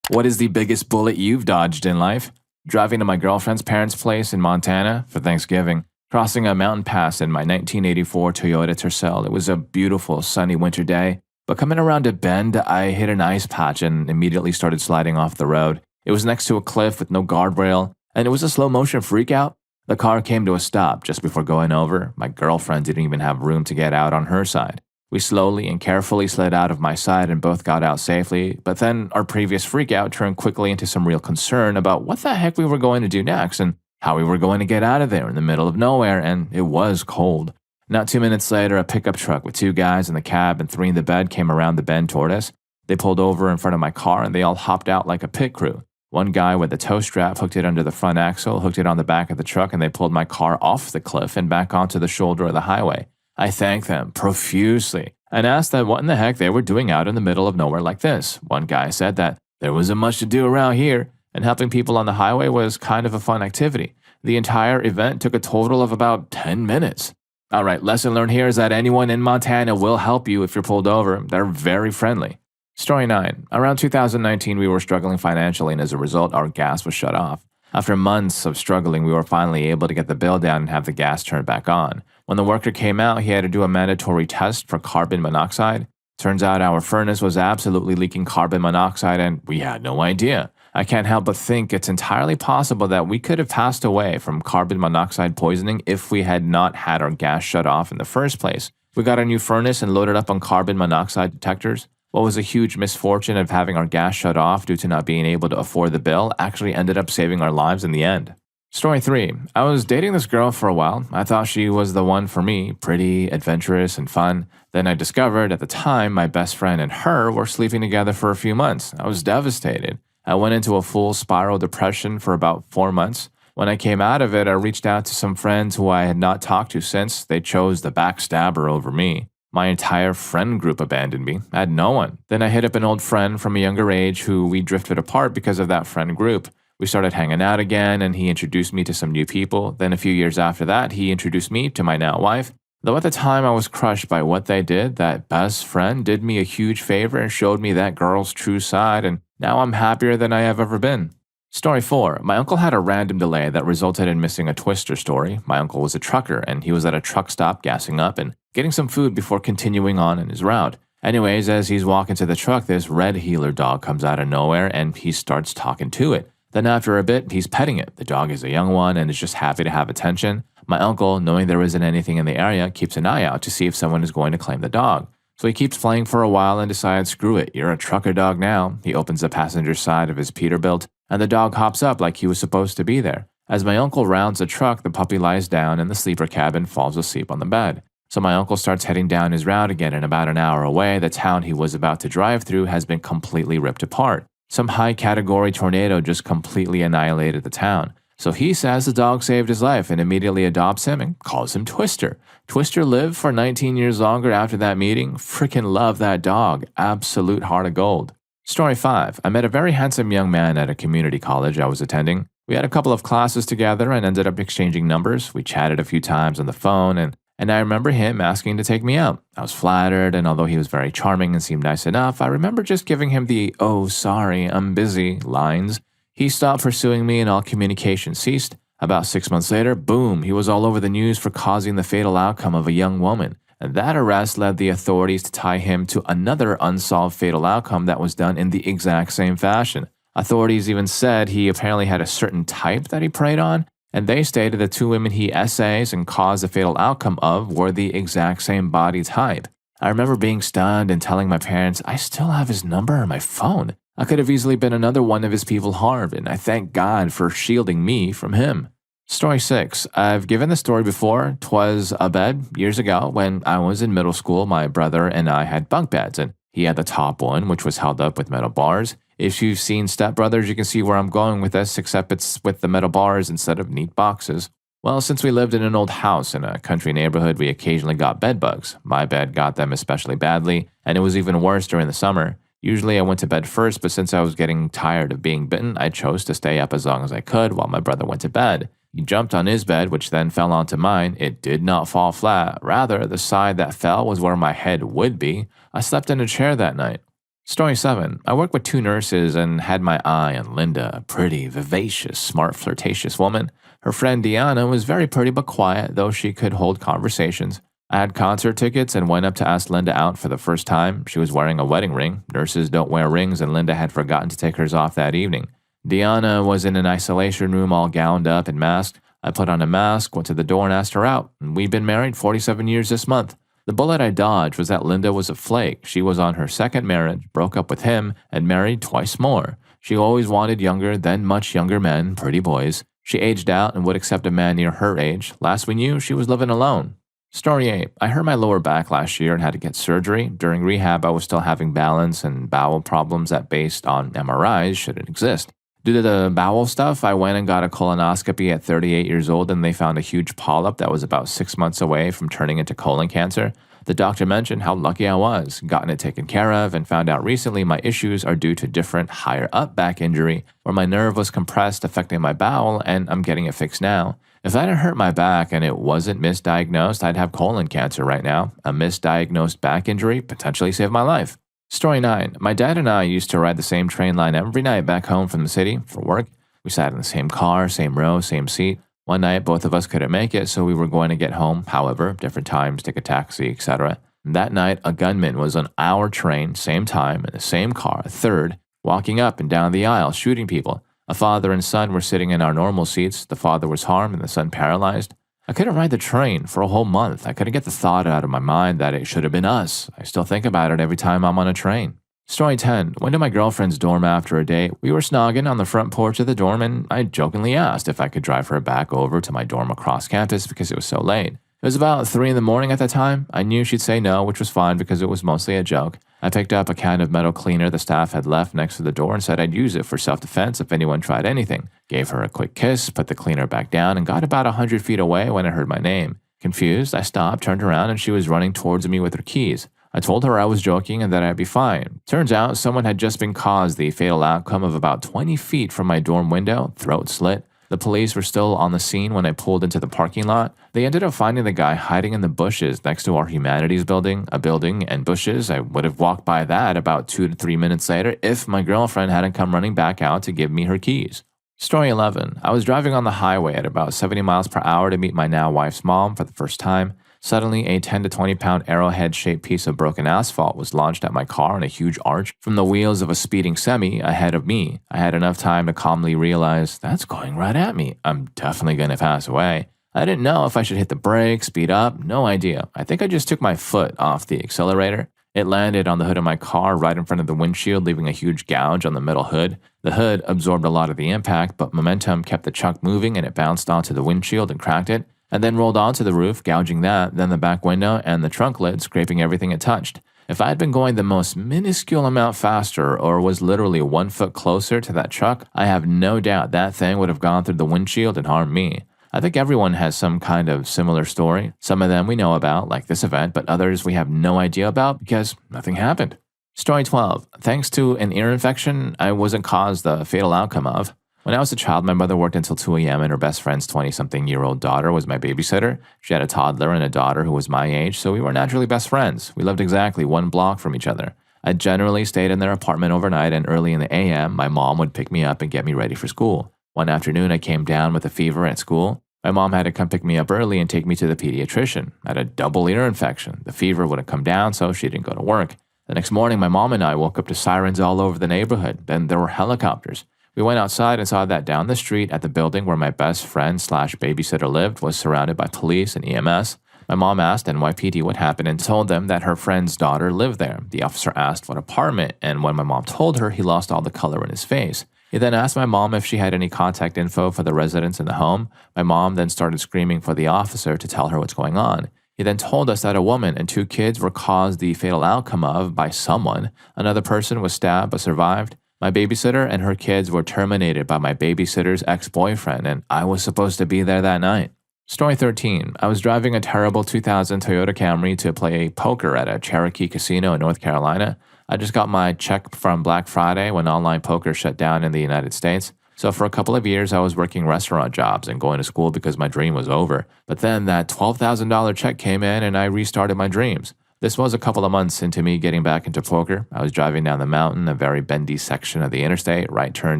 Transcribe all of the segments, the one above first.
What is the biggest bullet you've dodged in life? Driving to my girlfriend's parents' place in Montana for Thanksgiving, crossing a mountain pass in my 1984 Toyota Tercel. It was a beautiful, sunny winter day, but coming around a bend, I hit an ice patch and immediately started sliding off the road. It was next to a cliff with no guardrail, and it was a slow-motion freakout. The car came to a stop just before going over. My girlfriend didn't even have room to get out on her side. We slowly and carefully slid out of my side and both got out safely, but then our previous freakout turned quickly into some real concern about what the heck we were going to do next and how we were going to get out of there in the middle of nowhere, and it was cold. Not 2 minutes later, a pickup truck with 2 guys in the cab and 3 in the bed came around the bend toward us. They pulled over in front of my car and they all hopped out like a pit crew. One guy with a tow strap hooked it under the front axle, hooked it on the back of the truck, and they pulled my car off the cliff and back onto the shoulder of the highway. I thanked them profusely and asked them what in the heck they were doing out in the middle of nowhere like this. One guy said that there wasn't much to do around here, and helping people on the highway was kind of a fun activity. The entire event took a total of about 10 minutes. Alright, lesson learned here is that anyone in Montana will help you if you're pulled over. They're very friendly. Story 9. Around 2019, we were struggling financially, and as a result, our gas was shut off. After months of struggling, we were finally able to get the bill down and have the gas turned back on. When the worker came out, he had to do a mandatory test for carbon monoxide. Turns out our furnace was absolutely leaking carbon monoxide, and we had no idea. I can't help but think it's entirely possible that we could have passed away from carbon monoxide poisoning if we had not had our gas shut off in the first place. We got a new furnace and loaded up on carbon monoxide detectors. What was a huge misfortune of having our gas shut off due to not being able to afford the bill actually ended up saving our lives in the end. Story 3. I was dating this girl for a while. I thought she was the one for me, pretty, adventurous, and fun. Then I discovered at the time my best friend and her were sleeping together for a few months. I was devastated. I went into a full spiral depression for about 4 months. When I came out of it, I reached out to some friends who I had not talked to since. They chose the backstabber over me. My entire friend group abandoned me. I had no one. Then I hit up an old friend from a younger age who we drifted apart because of that friend group. We started hanging out again, and he introduced me to some new people. Then a few years after that, he introduced me to my now wife. Though at the time I was crushed by what they did, that best friend did me a huge favor and showed me that girl's true side, and now I'm happier than I have ever been. Story 4. My uncle had a random delay that resulted in missing a Twister story. My uncle was a trucker, and he was at a truck stop gassing up and getting some food before continuing on in his route. Anyways, as he's walking to the truck, this red heeler dog comes out of nowhere and he starts talking to it. Then after a bit, he's petting it. The dog is a young one and is just happy to have attention. My uncle, knowing there isn't anything in the area, keeps an eye out to see if someone is going to claim the dog. So he keeps playing for a while and decides, screw it, you're a trucker dog now. He opens the passenger side of his Peterbilt, and the dog hops up like he was supposed to be there. As my uncle rounds the truck, the puppy lies down in the sleeper cabin and falls asleep on the bed. So my uncle starts heading down his route again, and about an hour away, the town he was about to drive through has been completely ripped apart. Some high-category tornado just completely annihilated the town. So he says the dog saved his life and immediately adopts him and calls him Twister. Twister lived for 19 years longer after that meeting. Frickin' love that dog. Absolute heart of gold. Story 5. I met a very handsome young man at a community college I was attending. We had a couple of classes together and ended up exchanging numbers. We chatted a few times on the phone, and I remember him asking to take me out. I was flattered, and although he was very charming and seemed nice enough, I remember just giving him the, "Oh, sorry, I'm busy" lines. He stopped pursuing me and all communication ceased. About 6 months later, boom, he was all over the news for causing the fatal outcome of a young woman. And that arrest led the authorities to tie him to another unsolved fatal outcome that was done in the exact same fashion. Authorities even said he apparently had a certain type that he preyed on, and they stated the 2 women he essays and caused the fatal outcome of were the exact same body type. I remember being stunned and telling my parents I still have his number on my phone. I could have easily been another one of his people harmed, and I thank God for shielding me from him. Story 6. I've given the story before. 'Twas a bed years ago when I was in middle school. My brother and I had bunk beds, and he had the top one, which was held up with metal bars. If you've seen Step Brothers, you can see where I'm going with this, except it's with the metal bars instead of neat boxes. Well, since we lived in an old house in a country neighborhood, we occasionally got bed bugs. My bed got them especially badly, and it was even worse during the summer. Usually I went to bed first, but since I was getting tired of being bitten, I chose to stay up as long as I could while my brother went to bed. He jumped on his bed, which then fell onto mine. It did not fall flat. Rather, the side that fell was where my head would be. I slept in a chair that night. Story 7. I worked with two nurses and had my eye on Linda, a pretty, vivacious, smart, flirtatious woman. Her friend Deanna was very pretty but quiet, though she could hold conversations. I had concert tickets and went up to ask Linda out for the first time. She was wearing a wedding ring. Nurses don't wear rings, and Linda had forgotten to take hers off that evening. Deanna was in an isolation room all gowned up and masked. I put on a mask, went to the door, and asked her out. We'd been married 47 years this month. The bullet I dodged was that Linda was a flake. She was on her second marriage, broke up with him, and married twice more. She always wanted younger, then much younger men, pretty boys. She aged out and would accept a man near her age. Last we knew, she was living alone. Story 8. I hurt my lower back last year and had to get surgery. During rehab, I was still having balance and bowel problems that, based on MRIs, shouldn't exist. Due to the bowel stuff, I went and got a colonoscopy at 38 years old, and they found a huge polyp that was about 6 months away from turning into colon cancer. The doctor mentioned how lucky I was, gotten it taken care of, and found out recently my issues are due to different higher up back injury, where my nerve was compressed affecting my bowel, and I'm getting it fixed now. If I hadn't hurt my back and it wasn't misdiagnosed, I'd have colon cancer right now. A misdiagnosed back injury potentially saved my life. Story 9. My dad and I used to ride the same train line every night back home from the city for work. We sat in the same car, same row, same seat. One night, both of us couldn't make it, so we were going to get home. However, different times, take a taxi, etc. That night, a gunman was on our train, same time, in the same car, a third, walking up and down the aisle, shooting people. A father and son were sitting in our normal seats. The father was harmed and the son paralyzed. I couldn't ride the train for a whole month. I couldn't get the thought out of my mind that it should have been us. I still think about it every time I'm on a train. Story 10. Went to my girlfriend's dorm after a date. We were snogging on the front porch of the dorm, and I jokingly asked if I could drive her back over to my dorm across campus because it was so late. It was about 3 in the morning at the time. I knew she'd say no, which was fine because it was mostly a joke. I picked up a can of metal cleaner the staff had left next to the door and said I'd use it for self-defense if anyone tried anything. Gave her a quick kiss, put the cleaner back down, and got about 100 feet away when I heard my name. Confused, I stopped, turned around, and she was running towards me with her keys. I told her I was joking and that I'd be fine. Turns out someone had just been caused the fatal outcome of about 20 feet from my dorm window, throat slit. The police were still on the scene when I pulled into the parking lot. They ended up finding the guy hiding in the bushes next to our humanities building, a building and bushes. I would have walked by that about 2 to 3 minutes later if my girlfriend hadn't come running back out to give me her keys. Story 11. I was driving on the highway at about 70 miles per hour to meet my now wife's mom for the first time. Suddenly, a 10 to 20 pound arrowhead-shaped piece of broken asphalt was launched at my car in a huge arch from the wheels of a speeding semi ahead of me. I had enough time to calmly realize, that's going right at me. I'm definitely going to pass away. I didn't know if I should hit the brake, speed up, no idea. I think I just took my foot off the accelerator. It landed on the hood of my car right in front of the windshield, leaving a huge gouge on the middle hood. The hood absorbed a lot of the impact, but momentum kept the truck moving and it bounced onto the windshield and cracked it, and then rolled onto the roof, gouging that, then the back window and the trunk lid, scraping everything it touched. If I had been going the most minuscule amount faster or was literally 1 foot closer to that truck, I have no doubt that thing would have gone through the windshield and harmed me. I think everyone has some kind of similar story. Some of them we know about, like this event, but others we have no idea about because nothing happened. Story 12. Thanks to an ear infection I wasn't caused the fatal outcome of. When I was a child, my mother worked until 2 a.m. and her best friend's 20-something-year-old daughter was my babysitter. She had a toddler and a daughter who was my age, so we were naturally best friends. We lived exactly 1 block from each other. I generally stayed in their apartment overnight, and early in the a.m., my mom would pick me up and get me ready for school. One afternoon, I came down with a fever at school. My mom had to come pick me up early and take me to the pediatrician. I had a double ear infection. The fever wouldn't come down, so she didn't go to work. The next morning, my mom and I woke up to sirens all over the neighborhood. Then there were helicopters. We went outside and saw that down the street at the building where my best friend/babysitter lived was surrounded by police and EMS. My mom asked NYPD what happened and told them that her friend's daughter lived there. The officer asked what apartment, and when my mom told her, he lost all the color in his face. He then asked my mom if she had any contact info for the residents in the home. My mom then started screaming for the officer to tell her what's going on. He then told us that a woman and 2 kids were caused the fatal outcome of by someone. Another person was stabbed but survived. My babysitter and her kids were terminated by my babysitter's ex-boyfriend, and I was supposed to be there that night. Story 13. I was driving a terrible 2000 Toyota Camry to play poker at a Cherokee casino in North Carolina. I just got my check from Black Friday when online poker shut down in the United States. So for a couple of years, I was working restaurant jobs and going to school because my dream was over. But then that $12,000 check came in and I restarted my dreams. This was a couple of months into me getting back into poker. I was driving down the mountain, a very bendy section of the interstate, right turn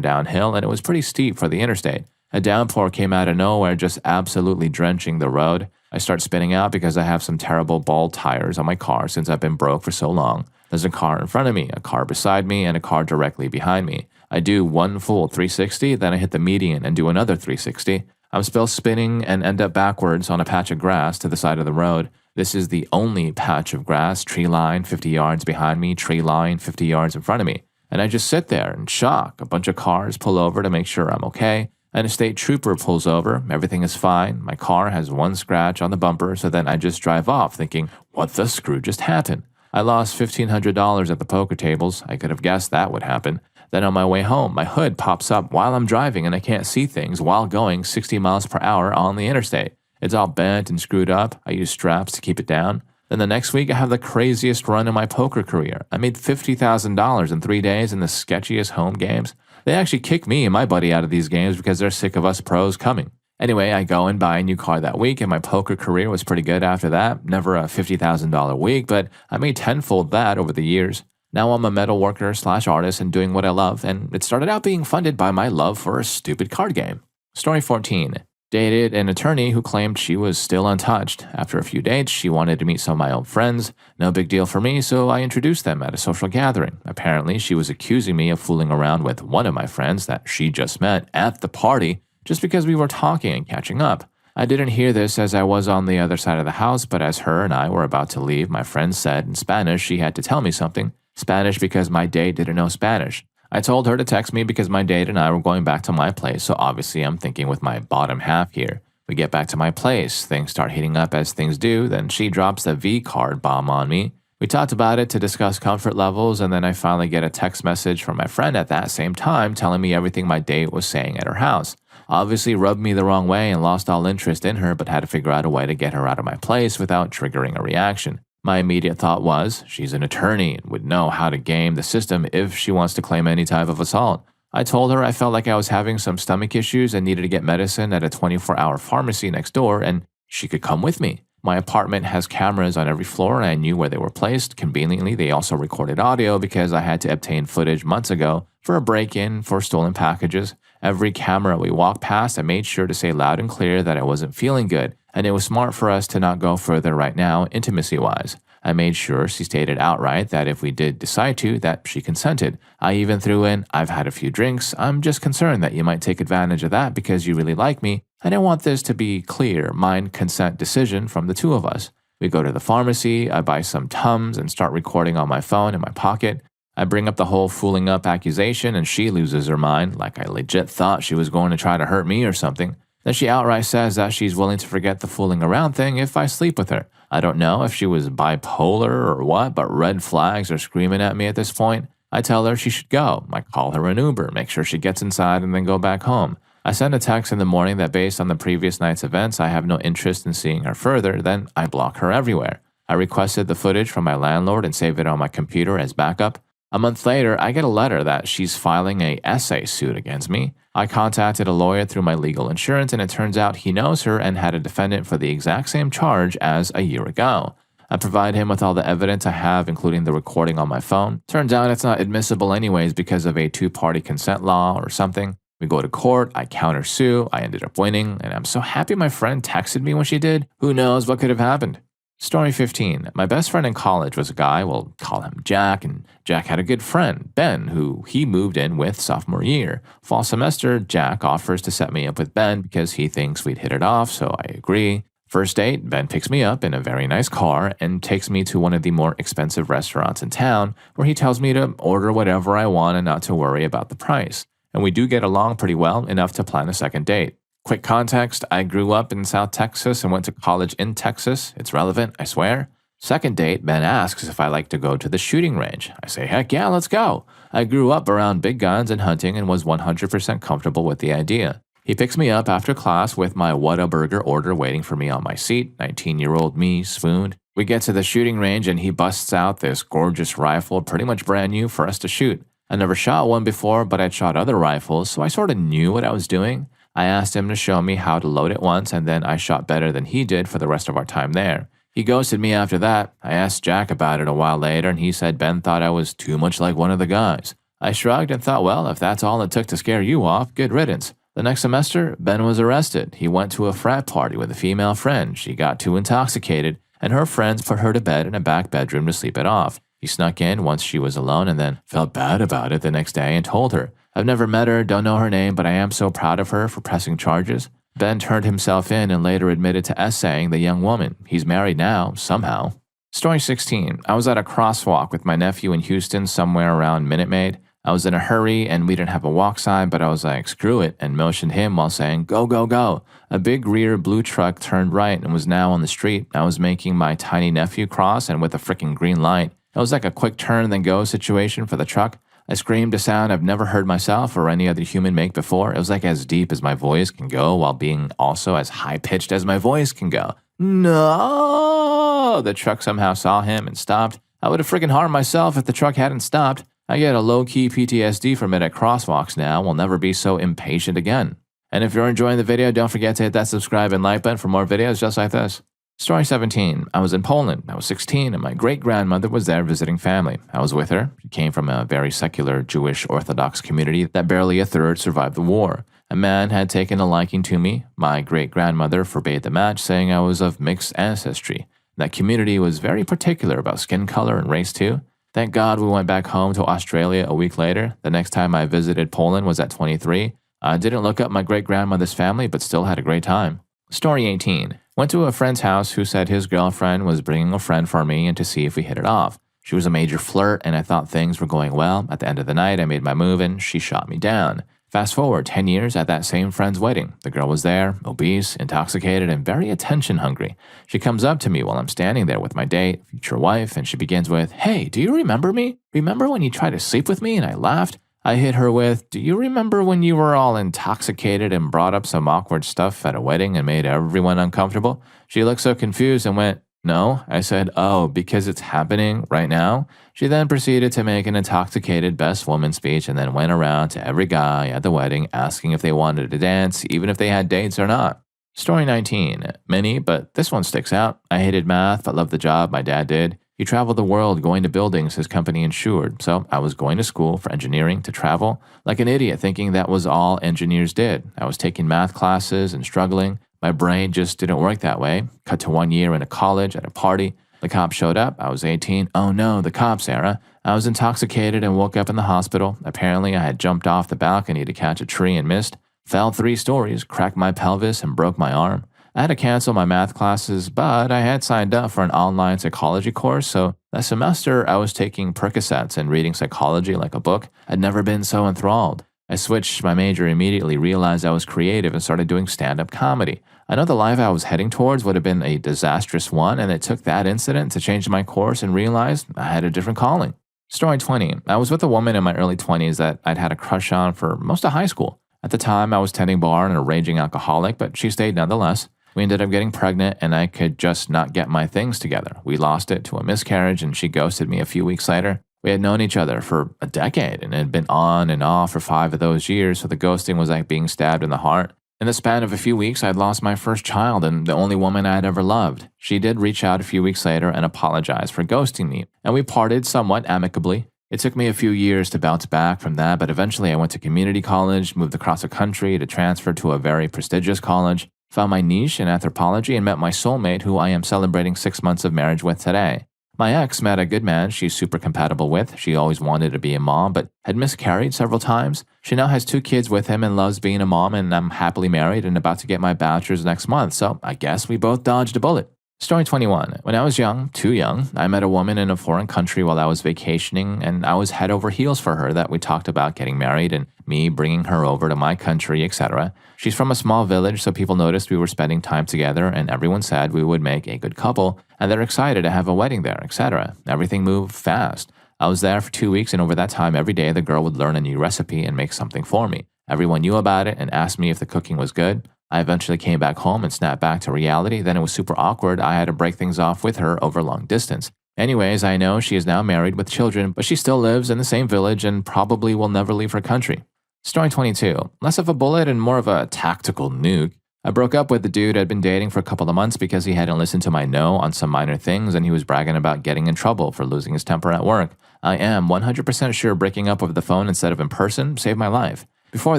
downhill, and it was pretty steep for the interstate. A downpour came out of nowhere, just absolutely drenching the road. I start spinning out because I have some terrible bald tires on my car since I've been broke for so long. There's a car in front of me, a car beside me, and a car directly behind me. I do one full 360, then I hit the median and do another 360. I'm still spinning and end up backwards on a patch of grass to the side of the road. This is the only patch of grass, tree line 50 yards behind me, tree line 50 yards in front of me. And I just sit there in shock. A bunch of cars pull over to make sure I'm okay. And a state trooper pulls over. Everything is fine. My car has one scratch on the bumper, so then I just drive off thinking, what the screw just happened? I lost $1,500 at the poker tables. I could have guessed that would happen. Then on my way home, my hood pops up while I'm driving and I can't see things while going 60 miles per hour on the interstate. It's all bent and screwed up. I use straps to keep it down. Then the next week, I have the craziest run in my poker career. I made $50,000 in 3 days in the sketchiest home games. They actually kick me and my buddy out of these games because they're sick of us pros coming. Anyway, I go and buy a new car that week, and my poker career was pretty good after that. Never a $50,000 week, but I made tenfold that over the years. Now I'm a metal worker / artist and doing what I love, and it started out being funded by my love for a stupid card game. Story 14. Dated an attorney who claimed she was still untouched. After a few dates, she wanted to meet some of my old friends. No big deal for me, so I introduced them at a social gathering. Apparently, she was accusing me of fooling around with one of my friends that she just met at the party just because we were talking and catching up. I didn't hear this as I was on the other side of the house, but as her and I were about to leave, my friend said in Spanish she had to tell me something. Spanish because my date didn't know Spanish. I told her to text me because my date and I were going back to my place, so obviously I'm thinking with my bottom half here. We get back to my place, things start heating up as things do, then she drops the V card bomb on me. We talked about it to discuss comfort levels, and then I finally get a text message from my friend at that same time telling me everything my date was saying at her house. Obviously rubbed me the wrong way and lost all interest in her, but had to figure out a way to get her out of my place without triggering a reaction. My immediate thought was, she's an attorney and would know how to game the system if she wants to claim any type of assault. I told her I felt like I was having some stomach issues and needed to get medicine at a 24-hour pharmacy next door, and she could come with me. My apartment has cameras on every floor and I knew where they were placed. Conveniently, they also recorded audio because I had to obtain footage months ago for a break-in for stolen packages. Every camera we walked past, I made sure to say loud and clear that I wasn't feeling good, and it was smart for us to not go further right now, intimacy-wise. I made sure she stated outright that if we did decide to, that she consented. I even threw in, I've had a few drinks, I'm just concerned that you might take advantage of that because you really like me. I don't want this to be clear, mind consent decision from the two of us. We go to the pharmacy, I buy some Tums and start recording on my phone in my pocket. I bring up the whole fooling up accusation and she loses her mind, like I legit thought she was going to try to hurt me or something. Then she outright says that she's willing to forget the fooling around thing if I sleep with her. I don't know if she was bipolar or what, but red flags are screaming at me at this point. I tell her she should go. I call her an Uber, make sure she gets inside and then go back home. I send a text in the morning that based on the previous night's events, I have no interest in seeing her further, then I block her everywhere. I requested the footage from my landlord and save it on my computer as backup. A month later, I get a letter that she's filing a essay suit against me. I contacted a lawyer through my legal insurance, and it turns out he knows her and had a defendant for the exact same charge as a year ago. I provide him with all the evidence I have, including the recording on my phone. Turns out it's not admissible anyways because of a two-party consent law or something. We go to court, I countersue, I ended up winning, and I'm so happy my friend texted me when she did. Who knows what could have happened? Story 15. My best friend in college was a guy, we'll call him Jack, and Jack had a good friend, Ben, who he moved in with sophomore year. Fall semester, Jack offers to set me up with Ben because he thinks we'd hit it off, so I agree. First date, Ben picks me up in a very nice car and takes me to one of the more expensive restaurants in town, where he tells me to order whatever I want and not to worry about the price. And we do get along pretty well, enough to plan a second date. Quick context, I grew up in South Texas and went to college in Texas. It's relevant, I swear. Second date, Ben asks if I like to go to the shooting range. I say, heck yeah, let's go. I grew up around big guns and hunting and was 100% comfortable with the idea. He picks me up after class with my Whataburger order waiting for me on my seat. 19-year-old me swooned. We get to the shooting range and he busts out this gorgeous rifle, pretty much brand new for us to shoot. I never shot one before, but I'd shot other rifles, so I sort of knew what I was doing. I asked him to show me how to load it once, and then I shot better than he did for the rest of our time there. He ghosted me after that. I asked Jack about it a while later, and he said Ben thought I was too much like one of the guys. I shrugged and thought, well, if that's all it took to scare you off, good riddance. The next semester, Ben was arrested. He went to a frat party with a female friend. She got too intoxicated, and her friends put her to bed in a back bedroom to sleep it off. He snuck in once she was alone and then felt bad about it the next day and told her. I've never met her, don't know her name, but I am so proud of her for pressing charges. Ben turned himself in and later admitted to essaying the young woman. He's married now, somehow. Story 16. I was at a crosswalk with my nephew in Houston somewhere around Minute Maid. I was in a hurry and we didn't have a walk sign, but I was like, screw it, and motioned him while saying, go, go, go. A big rear blue truck turned right and was now on the street. I was making my tiny nephew cross and with a freaking green light. It was like a quick turn then go situation for the truck. I screamed a sound I've never heard myself or any other human make before. It was like as deep as my voice can go while being also as high-pitched as my voice can go. No! The truck somehow saw him and stopped. I would have freaking harmed myself if the truck hadn't stopped. I get a low-key PTSD from it at crosswalks now. Will never be so impatient again. And if you're enjoying the video, don't forget to hit that subscribe and like button for more videos just like this. Story 17. I was in Poland. I was 16 and my great-grandmother was there visiting family. I was with her. She came from a very secular Jewish Orthodox community that barely a third survived the war. A man had taken a liking to me. My great-grandmother forbade the match, saying I was of mixed ancestry. That community was very particular about skin color and race too. Thank God we went back home to Australia a week later. The next time I visited Poland was at 23. I didn't look up my great-grandmother's family, but still had a great time. Story 18. Went to a friend's house who said his girlfriend was bringing a friend for me and to see if we hit it off. She was a major flirt and I thought things were going well. At the end of the night, I made my move and she shot me down. Fast forward 10 years at that same friend's wedding. The girl was there, obese, intoxicated, and very attention hungry. She comes up to me while I'm standing there with my date, future wife, and she begins with, hey, do you remember me? Remember when you tried to sleep with me and I laughed? I hit her with, do you remember when you were all intoxicated and brought up some awkward stuff at a wedding and made everyone uncomfortable? She looked so confused and went, no. I said, oh, because it's happening right now? She then proceeded to make an intoxicated best woman speech and then went around to every guy at the wedding asking if they wanted to dance, even if they had dates or not. Story 19. Many, but this one sticks out. I hated math, but loved the job my dad did. He traveled the world going to buildings his company insured, so I was going to school for engineering to travel, like an idiot thinking that was all engineers did. I was taking math classes and struggling. My brain just didn't work that way. Cut to 1 year in a college at a party. The cops showed up. I was 18. Oh no, the cops, Sarah. I was intoxicated and woke up in the hospital. Apparently, I had jumped off the balcony to catch a tree and missed. Fell 3 stories, cracked my pelvis, and broke my arm. I had to cancel my math classes, but I had signed up for an online psychology course, so that semester I was taking Percocets and reading psychology like a book. I'd never been so enthralled. I switched my major immediately, realized I was creative, and started doing stand-up comedy. I know the life I was heading towards would have been a disastrous one, and it took that incident to change my course and realize I had a different calling. Story 20. I was with a woman in my early 20s that I'd had a crush on for most of high school. At the time, I was tending bar and a raging alcoholic, but she stayed nonetheless. We ended up getting pregnant, and I could just not get my things together. We lost it to a miscarriage, and she ghosted me a few weeks later. We had known each other for a decade, and it had been on and off for 5 of those years, so the ghosting was like being stabbed in the heart. In the span of a few weeks, I'd lost my first child and the only woman I had ever loved. She did reach out a few weeks later and apologize for ghosting me, and we parted somewhat amicably. It took me a few years to bounce back from that, but eventually I went to community college, moved across the country to transfer to a very prestigious college, found my niche in anthropology, and met my soulmate who I am celebrating 6 months of marriage with today. My ex met a good man she's super compatible with. She always wanted to be a mom, but had miscarried several times. She now has 2 kids with him and loves being a mom, and I'm happily married and about to get my bachelor's next month, so I guess we both dodged a bullet. Story 21. When I was young, too young, I met a woman in a foreign country while I was vacationing, and I was head over heels for her that we talked about getting married and me bringing her over to my country, etc. She's from a small village, so people noticed we were spending time together, and everyone said we would make a good couple, and they're excited to have a wedding there, etc. Everything moved fast. I was there for 2 weeks, and over that time, every day the girl would learn a new recipe and make something for me. Everyone knew about it and asked me if the cooking was good. I eventually came back home and snapped back to reality. Then it was super awkward. I had to break things off with her over long distance. Anyways, I know she is now married with children, but she still lives in the same village and probably will never leave her country. Story 22. Less of a bullet and more of a tactical nuke. I broke up with the dude I'd been dating for a couple of months because he hadn't listened to my no on some minor things and he was bragging about getting in trouble for losing his temper at work. I am 100% sure breaking up over the phone instead of in person saved my life. Before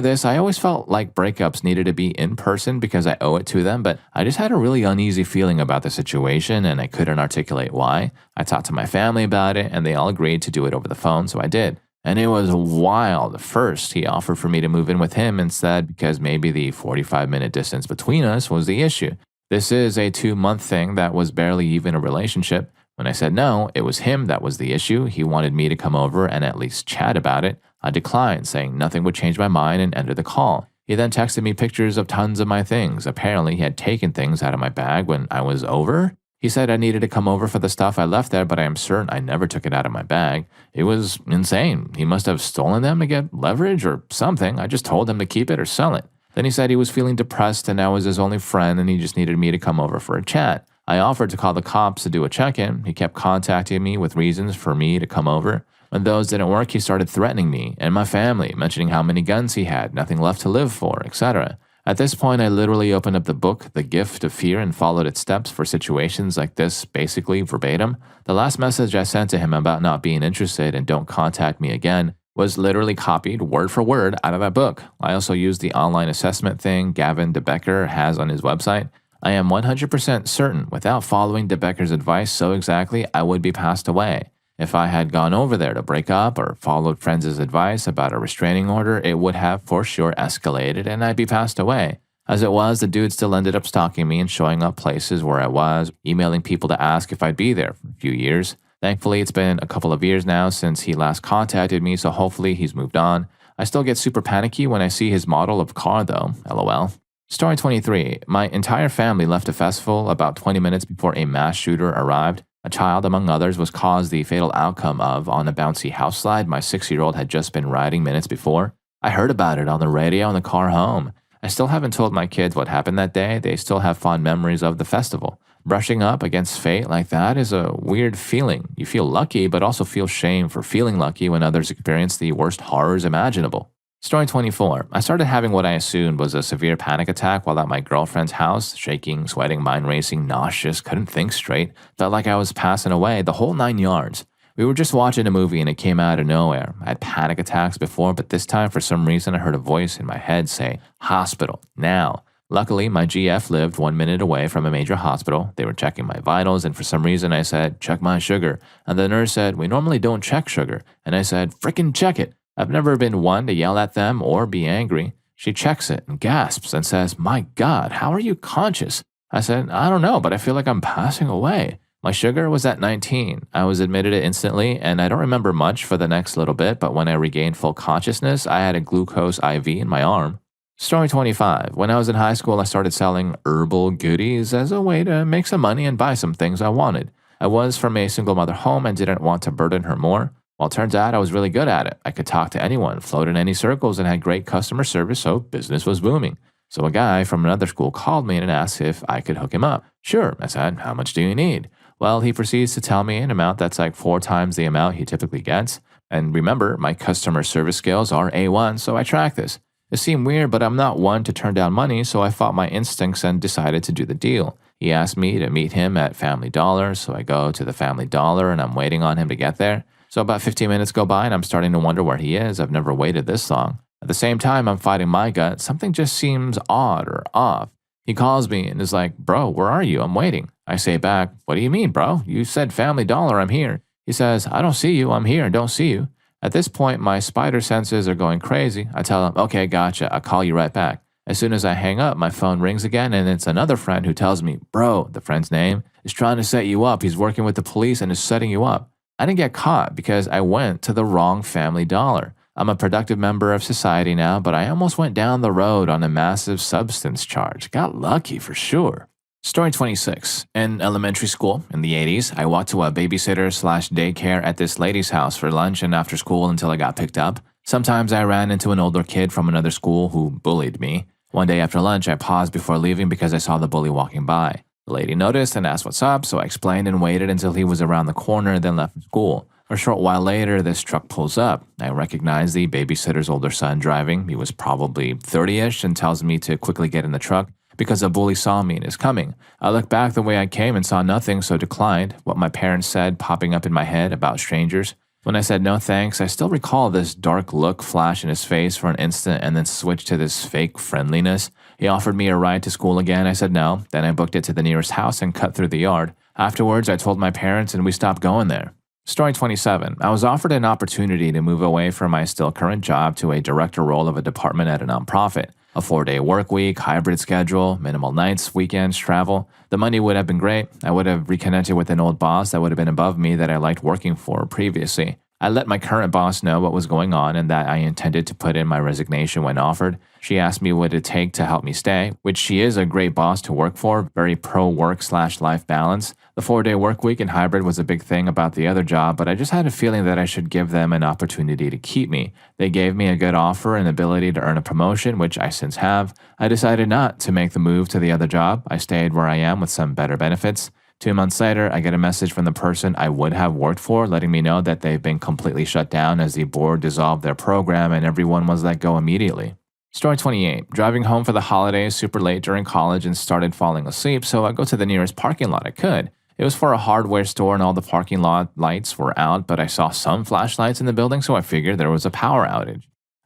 this, I always felt like breakups needed to be in person because I owe it to them, but I just had a really uneasy feeling about the situation and I couldn't articulate why. I talked to my family about it and they all agreed to do it over the phone, so I did. And it was wild. First, he offered for me to move in with him instead because maybe the 45-minute distance between us was the issue. This is a 2-month thing that was barely even a relationship. When I said no, it was him that was the issue. He wanted me to come over and at least chat about it. I declined, saying nothing would change my mind and ended the call. He then texted me pictures of tons of my things. Apparently, he had taken things out of my bag when I was over. He said I needed to come over for the stuff I left there, but I am certain I never took it out of my bag. It was insane. He must have stolen them to get leverage or something. I just told him to keep it or sell it. Then he said he was feeling depressed and I was his only friend and he just needed me to come over for a chat. I offered to call the cops to do a check-in. He kept contacting me with reasons for me to come over. When those didn't work, he started threatening me and my family, mentioning how many guns he had, nothing left to live for, etc. At this point, I literally opened up the book, The Gift of Fear, and followed its steps for situations like this, basically verbatim. The last message I sent to him about not being interested and don't contact me again was literally copied word for word out of that book. I also used the online assessment thing Gavin DeBecker has on his website. I am 100% certain without following DeBecker's advice so exactly, I would be passed away. If I had gone over there to break up or followed friends' advice about a restraining order, it would have for sure escalated and I'd be passed away. As it was, the dude still ended up stalking me and showing up places where I was, emailing people to ask if I'd be there for a few years. Thankfully, it's been a couple of years now since he last contacted me, so hopefully he's moved on. I still get super panicky when I see his model of car though, lol. Story 23. My entire family left a festival about 20 minutes before a mass shooter arrived. A child, among others, was caused the fatal outcome of on a bouncy house slide my 6-year-old had just been riding minutes before. I heard about it on the radio in the car home. I still haven't told my kids what happened that day. They still have fond memories of the festival. Brushing up against fate like that is a weird feeling. You feel lucky, but also feel shame for feeling lucky when others experience the worst horrors imaginable. Story 24. I started having what I assumed was a severe panic attack while at my girlfriend's house, shaking, sweating, mind racing, nauseous, couldn't think straight, felt like I was passing away, the whole 9 yards. We were just watching a movie and it came out of nowhere. I had panic attacks before, but this time for some reason I heard a voice in my head say, "Hospital, now." Luckily, my GF lived 1 minute away from a major hospital. They were checking my vitals and for some reason I said, "Check my sugar." And the nurse said, "We normally don't check sugar." And I said, "Frickin' check it." I've never been one to yell at them or be angry. She checks it and gasps and says, "My God, how are you conscious?" I said, "I don't know, but I feel like I'm passing away." My sugar was at 19. I was admitted it instantly, and I don't remember much for the next little bit, but when I regained full consciousness, I had a glucose IV in my arm. Story 25. When I was in high school, I started selling herbal goodies as a way to make some money and buy some things I wanted. I was from a single mother home and didn't want to burden her more. Well, it turns out I was really good at it. I could talk to anyone, float in any circles, and had great customer service, so business was booming. So a guy from another school called me and asked if I could hook him up. Sure, I said, "How much do you need?" Well, he proceeds to tell me an amount that's like 4 times the amount he typically gets. And remember, my customer service skills are A1, so I track this. It seemed weird, but I'm not one to turn down money, so I fought my instincts and decided to do the deal. He asked me to meet him at Family Dollar, so I go to the Family Dollar and I'm waiting on him to get there. So about 15 minutes go by and I'm starting to wonder where he is. I've never waited this long. At the same time, I'm fighting my gut. Something just seems odd or off. He calls me and is like, "Bro, where are you? I'm waiting." I say back, "What do you mean, bro? You said Family Dollar, I'm here." He says, "I don't see you. I'm here and don't see you." At this point, my spider senses are going crazy. I tell him, "Okay, gotcha. I'll call you right back." As soon as I hang up, my phone rings again and it's another friend who tells me, "Bro," the friend's name, "is trying to set you up. He's working with the police and is setting you up." I didn't get caught because I went to the wrong Family Dollar. I'm a productive member of society now, but I almost went down the road on a massive substance charge. Got lucky for sure. Story 26. In elementary school in the 80s, I walked to a babysitter/daycare at this lady's house for lunch and after school until I got picked up. Sometimes I ran into an older kid from another school who bullied me. One day after lunch, I paused before leaving because I saw the bully walking by. The lady noticed and asked what's up, so I explained and waited until he was around the corner, then left for school. A short while later, this truck pulls up. I recognize the babysitter's older son driving. He was probably 30-ish and tells me to quickly get in the truck because a bully saw me and is coming. I looked back the way I came and saw nothing, so declined, what my parents said popping up in my head about strangers. When I said no thanks, I still recall this dark look flash in his face for an instant and then switch to this fake friendliness. He offered me a ride to school again. I said no. Then I booked it to the nearest house and cut through the yard. Afterwards, I told my parents and we stopped going there. Story 27. I was offered an opportunity to move away from my still current job to a director role of a department at a nonprofit. A 4-day work week, hybrid schedule, minimal nights, weekends, travel. The money would have been great. I would have reconnected with an old boss that would have been above me that I liked working for previously. I let my current boss know what was going on and that I intended to put in my resignation when offered. She asked me what it'd take to help me stay, which she is a great boss to work for, very pro-work/life balance. The 4-day work week and hybrid was a big thing about the other job, but I just had a feeling that I should give them an opportunity to keep me. They gave me a good offer and ability to earn a promotion, which I since have. I decided not to make the move to the other job. I stayed where I am with some better benefits. 2 months later, I get a message from the person I would have worked for letting me know that they've been completely shut down as the board dissolved their program and everyone was let go immediately. Story 28. Driving home for the holidays super late during college and started falling asleep, so I go to the nearest parking lot I could. It was for a hardware store and all the parking lot lights were out, but I saw some flashlights in the building, so I figured there was a power outage.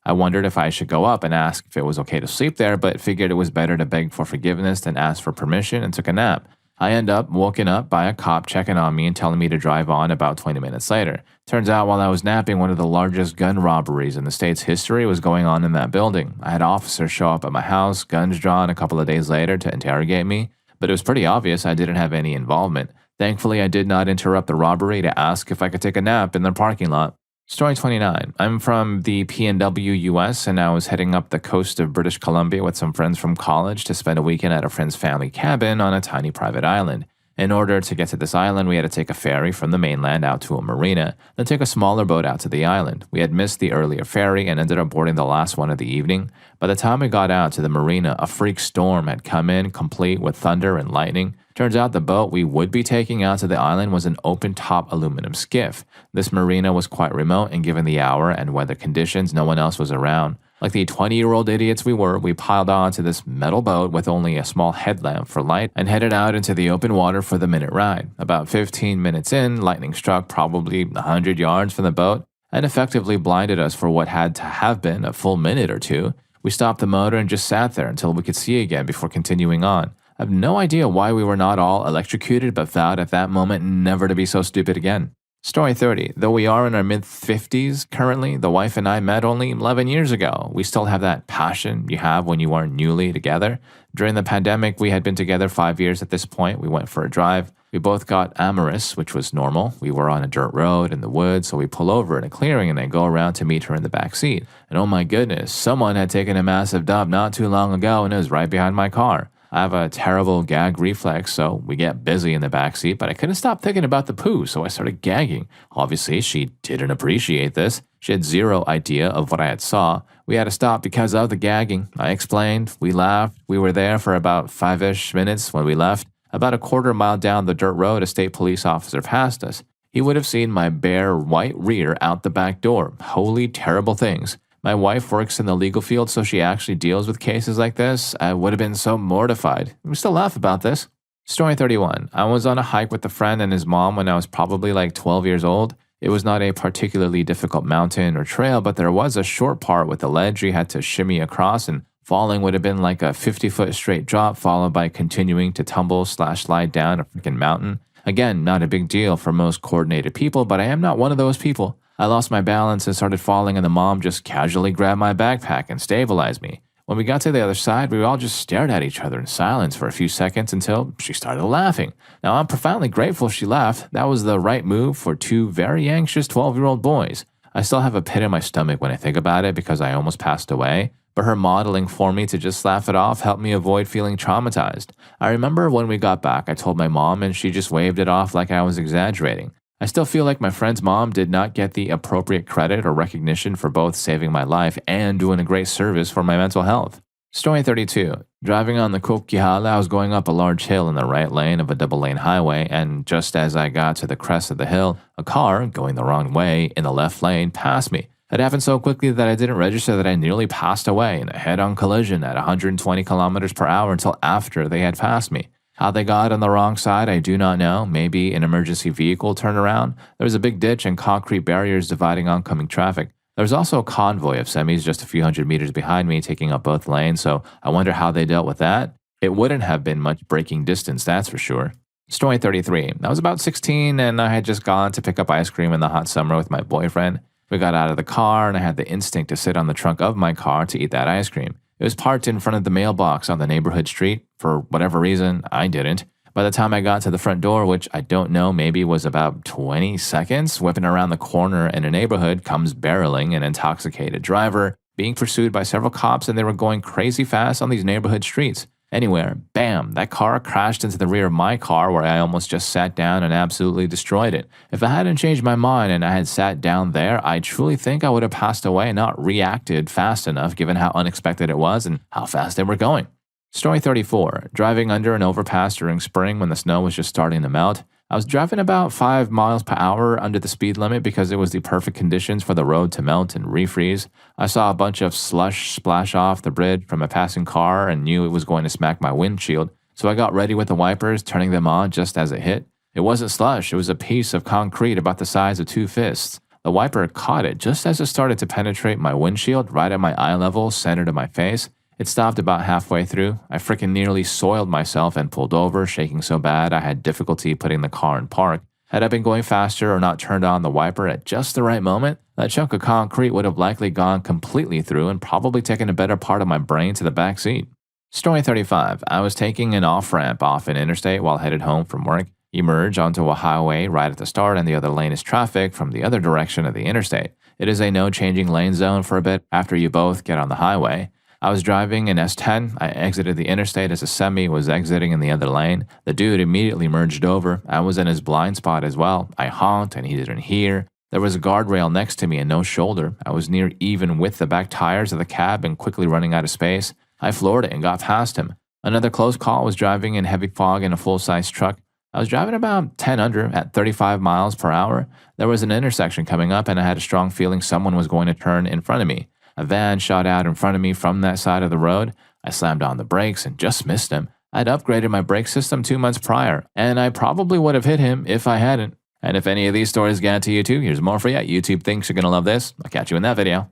I wondered if I should go up and ask if it was okay to sleep there, but figured it was better to beg for forgiveness than ask for permission and took a nap. I end up woken up by a cop checking on me and telling me to drive on about 20 minutes later. Turns out while I was napping, one of the largest gun robberies in the state's history was going on in that building. I had officers show up at my house, guns drawn a couple of days later to interrogate me, but it was pretty obvious I didn't have any involvement. Thankfully, I did not interrupt the robbery to ask if I could take a nap in the parking lot. Story 29. I'm from the PNW, US, and I was heading up the coast of British Columbia with some friends from college to spend a weekend at a friend's family cabin on a tiny private island. In order to get to this island, we had to take a ferry from the mainland out to a marina, then take a smaller boat out to the island. We had missed the earlier ferry and ended up boarding the last one of the evening. By the time we got out to the marina, a freak storm had come in, complete with thunder and lightning. Turns out the boat we would be taking out to the island was an open-top aluminum skiff. This marina was quite remote, and given the hour and weather conditions, no one else was around. Like the 20-year-old idiots we were, we piled onto this metal boat with only a small headlamp for light and headed out into the open water for the minute ride. About 15 minutes in, lightning struck probably 100 yards from the boat and effectively blinded us for what had to have been a full minute or two. We stopped the motor and just sat there until we could see again before continuing on. I have no idea why we were not all electrocuted, but vowed at that moment never to be so stupid again. Story 30. Though we are in our mid-50s currently, the wife and I met only 11 years ago. We still have that passion you have when you are newly together. During the pandemic, we had been together 5 years at this point. We went for a drive. We both got amorous, which was normal. We were on a dirt road in the woods, so we pull over in a clearing and then go around to meet her in the back seat. And oh my goodness, someone had taken a massive dump not too long ago and it was right behind my car. I have a terrible gag reflex, so we get busy in the backseat, but I couldn't stop thinking about the poo, so I started gagging. Obviously, she didn't appreciate this. She had zero idea of what I had saw. We had to stop because of the gagging. I explained, we laughed. We were there for about 5-ish minutes when we left. About a quarter mile down the dirt road, a state police officer passed us. He would have seen my bare white rear out the back door. Holy terrible things. My wife works in the legal field, so she actually deals with cases like this. I would have been so mortified. We still laugh about this. Story 31. I was on a hike with a friend and his mom when I was probably like 12 years old. It was not a particularly difficult mountain or trail, but there was a short part with a ledge you had to shimmy across, and falling would have been like a 50-foot straight drop followed by continuing to tumble/slide down a freaking mountain. Again, not a big deal for most coordinated people, but I am not one of those people. I lost my balance and started falling, and the mom just casually grabbed my backpack and stabilized me. When we got to the other side, we all just stared at each other in silence for a few seconds until she started laughing. Now, I'm profoundly grateful she laughed. That was the right move for two very anxious 12-year-old boys. I still have a pit in my stomach when I think about it because I almost passed away, but her modeling for me to just laugh it off helped me avoid feeling traumatized. I remember when we got back, I told my mom, and she just waved it off like I was exaggerating. I still feel like my friend's mom did not get the appropriate credit or recognition for both saving my life and doing a great service for my mental health. Story 32. Driving on the Kukkihala, I was going up a large hill in the right lane of a double-lane highway, and just as I got to the crest of the hill, a car, going the wrong way, in the left lane, passed me. It happened so quickly that I didn't register that I nearly passed away in a head-on collision at 120 kilometers per hour until after they had passed me. How they got on the wrong side, I do not know. Maybe an emergency vehicle turned around. There was a big ditch and concrete barriers dividing oncoming traffic. There was also a convoy of semis just a few hundred meters behind me taking up both lanes, so I wonder how they dealt with that. It wouldn't have been much braking distance, that's for sure. Story 33. I was about 16 and I had just gone to pick up ice cream in the hot summer with my boyfriend. We got out of the car and I had the instinct to sit on the trunk of my car to eat that ice cream. It was parked in front of the mailbox on the neighborhood street. For whatever reason, I didn't. By the time I got to the front door, which I don't know, maybe was about 20 seconds, whipping around the corner in a neighborhood comes barreling an intoxicated driver, being pursued by several cops, and they were going crazy fast on these neighborhood streets. Anywhere, bam, that car crashed into the rear of my car where I almost just sat down and absolutely destroyed it. If I hadn't changed my mind and I had sat down there, I truly think I would have passed away and not reacted fast enough given how unexpected it was and how fast they were going. Story 34. Driving under an overpass during spring when the snow was just starting to melt. I was driving about 5 miles per hour under the speed limit because it was the perfect conditions for the road to melt and refreeze. I saw a bunch of slush splash off the bridge from a passing car and knew it was going to smack my windshield, so I got ready with the wipers, turning them on just as it hit. It wasn't slush, it was a piece of concrete about the size of 2 fists. The wiper caught it just as it started to penetrate my windshield right at my eye level, centered in my face. It stopped about halfway through. I frickin' nearly soiled myself and pulled over, shaking so bad I had difficulty putting the car in park. Had I been going faster or not turned on the wiper at just the right moment, that chunk of concrete would have likely gone completely through and probably taken a better part of my brain to the back seat. Story 35. I was taking an off-ramp off an interstate while headed home from work. Emerge onto a highway right at the start and the other lane is traffic from the other direction of the interstate. It is a no changing lane zone for a bit after you both get on the highway. I was driving an S10. I exited the interstate as a semi was exiting in the other lane. The dude immediately merged over. I was in his blind spot as well. I honked and he didn't hear. There was a guardrail next to me and no shoulder. I was near even with the back tires of the cab and quickly running out of space. I floored it and got past him. Another close call was driving in heavy fog in a full-size truck. I was driving about 10 under at 35 miles per hour. There was an intersection coming up and I had a strong feeling someone was going to turn in front of me. A van shot out in front of me from that side of the road. I slammed on the brakes and just missed him. I'd upgraded my brake system 2 months prior, and I probably would have hit him if I hadn't. And if any of these stories get to you too, here's more for you. YouTube thinks you're going to love this. I'll catch you in that video.